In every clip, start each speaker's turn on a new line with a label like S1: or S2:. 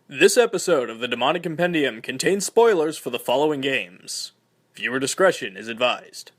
S1: This episode of the Demonic Compendium contains spoilers for the following games. Viewer discretion is advised.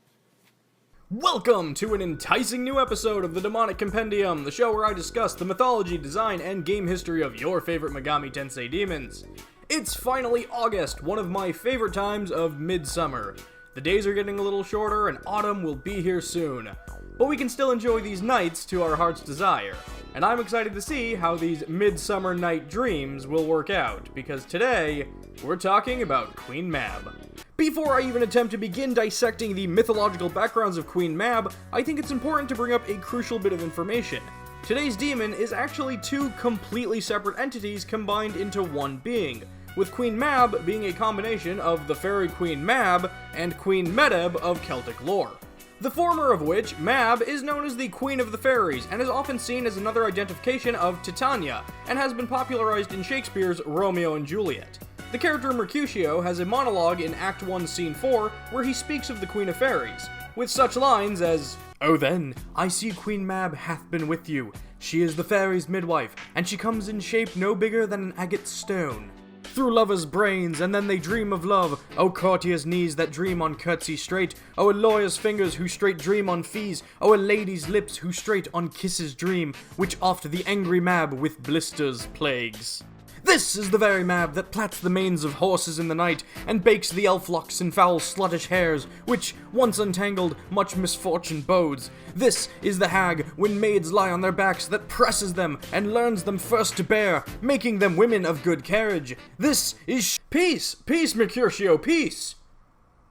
S1: Welcome to an enticing new episode of the Demonic Compendium, the show where I discuss the mythology, design, and game history of your favorite Megami Tensei demons. It's finally August, one of my favorite times of midsummer. The days are getting a little shorter and autumn will be here soon. But we can still enjoy these nights to our heart's desire. And I'm excited to see how these midsummer night dreams will work out, because today, we're talking about Queen Mab. Before I even attempt to begin dissecting the mythological backgrounds of Queen Mab, I think it's important to bring up a crucial bit of information. Today's demon is actually two completely separate entities combined into one being, with Queen Mab being a combination of the fairy Queen Mab and Queen Mab of Celtic lore. The former of which, Mab, is known as the Queen of the Fairies and is often seen as another identification of Titania, and has been popularized in Shakespeare's Romeo and Juliet. The character Mercutio has a monologue in Act 1, Scene 4, where he speaks of the Queen of Fairies, with such lines as, "Oh then, I see Queen Mab hath been with you. She is the fairies' midwife, and she comes in shape no bigger than an agate stone. Through lovers' brains, and then they dream of love. O courtiers' knees that dream on curtsy straight. O a lawyer's fingers who straight dream on fees. O a lady's lips who straight on kisses dream, which oft the angry Mab with blisters plagues. This is the very Mab that plats the manes of horses in the night, and bakes the elf locks in foul sluttish hairs, which, once untangled, much misfortune bodes. This is the hag, when maids lie on their backs, that presses them, and learns them first to bear, making them women of good carriage. This is Peace, peace, Mercutio, peace!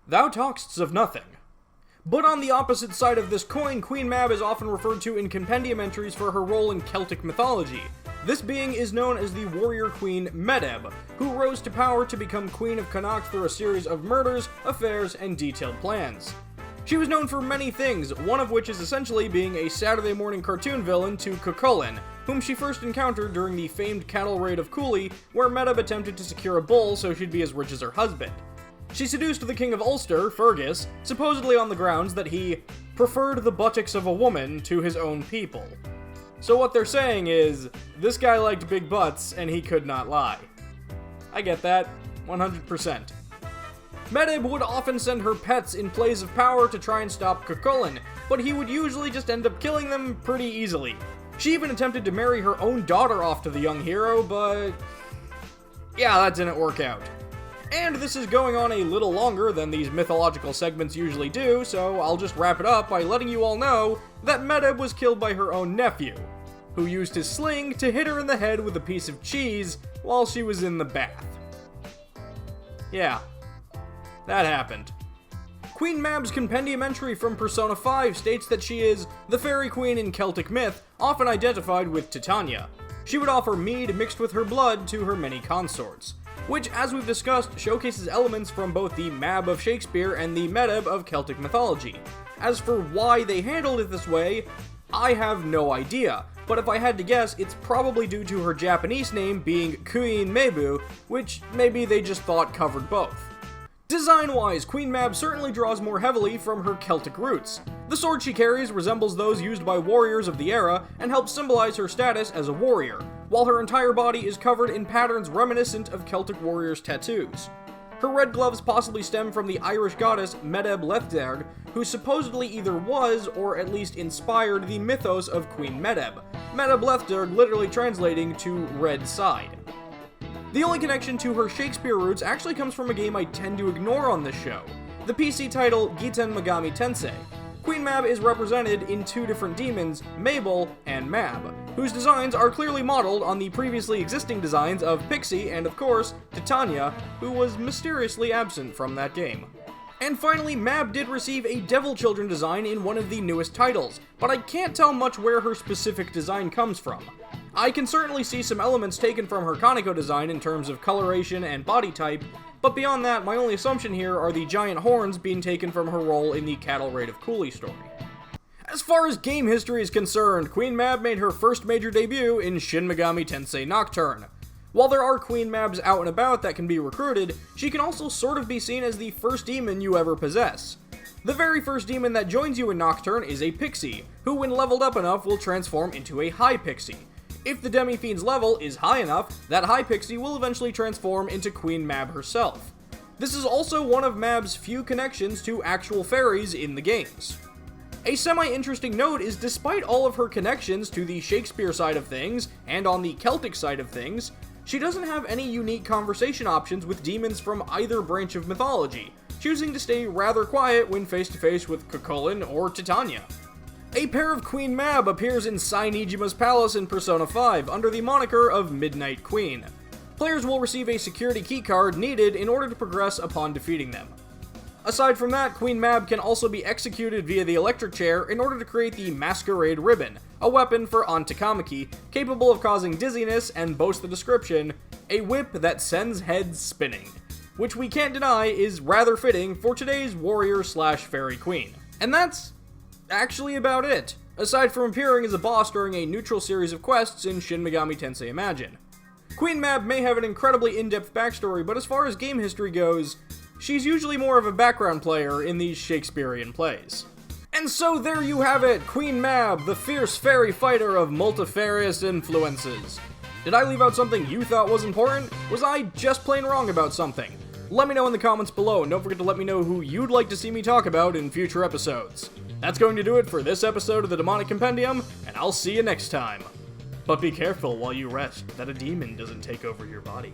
S1: Thou talk'st of nothing. But on the opposite side of this coin, Queen Mab is often referred to in compendium entries for her role in Celtic mythology. This being is known as the warrior queen Medb, who rose to power to become Queen of Connacht through a series of murders, affairs, and detailed plans. She was known for many things, one of which is essentially being a Saturday morning cartoon villain to Cuchulainn, whom she first encountered during the famed cattle raid of Cooley, where Medb attempted to secure a bull so she'd be as rich as her husband. She seduced the King of Ulster, Fergus, supposedly on the grounds that he preferred the buttocks of a woman to his own people. So what they're saying is, this guy liked big butts, and he could not lie. I get that, 100%. Medb would often send her pets in plays of power to try and stop Cuchulainn, but he would usually just end up killing them pretty easily. She even attempted to marry her own daughter off to the young hero, but yeah, that didn't work out. And this is going on a little longer than these mythological segments usually do, so I'll just wrap it up by letting you all know that Medb was killed by her own nephew, who used his sling to hit her in the head with a piece of cheese while she was in the bath. Yeah, that happened. Queen Mab's compendium entry from Persona 5 states that she is the fairy queen in Celtic myth, often identified with Titania. She would offer mead mixed with her blood to her many consorts, which, as we've discussed, showcases elements from both the Mab of Shakespeare and the Medb of Celtic mythology. As for why they handled it this way, I have no idea, but if I had to guess, it's probably due to her Japanese name being Queen Mab, which maybe they just thought covered both. Design-wise, Queen Mab certainly draws more heavily from her Celtic roots. The sword she carries resembles those used by warriors of the era and helps symbolize her status as a warrior, while her entire body is covered in patterns reminiscent of Celtic warriors' tattoos. Her red gloves possibly stem from the Irish goddess Medb Lethderg, who supposedly either was, or at least inspired, the mythos of Queen Medb, Medb Lethderg literally translating to red side. The only connection to her Shakespeare roots actually comes from a game I tend to ignore on this show, the PC title Giten Megami Tensei. Queen Mab is represented in two different demons, Mabel and Mab, whose designs are clearly modeled on the previously existing designs of Pixie and, of course, Titania, who was mysteriously absent from that game. And finally, Mab did receive a Devil Children design in one of the newest titles, but I can't tell much where her specific design comes from. I can certainly see some elements taken from her Kaneko design in terms of coloration and body type, but beyond that, my only assumption here are the giant horns being taken from her role in the Cattle Raid of Cooley story. As far as game history is concerned, Queen Mab made her first major debut in Shin Megami Tensei Nocturne. While there are Queen Mabs out and about that can be recruited, she can also sort of be seen as the first demon you ever possess. The very first demon that joins you in Nocturne is a Pixie, who when leveled up enough will transform into a High Pixie. If the Demi-Fiend's level is high enough, that high pixie will eventually transform into Queen Mab herself. This is also one of Mab's few connections to actual fairies in the games. A semi-interesting note is despite all of her connections to the Shakespeare side of things, and on the Celtic side of things, she doesn't have any unique conversation options with demons from either branch of mythology, choosing to stay rather quiet when face-to-face with Cuchulainn or Titania. A pair of Queen Mab appears in Cynegima's palace in Persona 5 under the moniker of Midnight Queen. Players will receive a security keycard needed in order to progress upon defeating them. Aside from that, Queen Mab can also be executed via the electric chair in order to create the Masquerade Ribbon, a weapon for Antakamaki, capable of causing dizziness and boasts the description, a whip that sends heads spinning, which we can't deny is rather fitting for today's warrior/fairy queen. And that's actually about it, aside from appearing as a boss during a neutral series of quests in Shin Megami Tensei Imagine. Queen Mab may have an incredibly in-depth backstory, but as far as game history goes, she's usually more of a background player in these Shakespearean plays. And so there you have it, Queen Mab, the fierce fairy fighter of multifarious influences. Did I leave out something you thought was important? Was I just plain wrong about something? Let me know in the comments below, and don't forget to let me know who you'd like to see me talk about in future episodes. That's going to do it for this episode of the Demonic Compendium, and I'll see you next time. But be careful while you rest that a demon doesn't take over your body.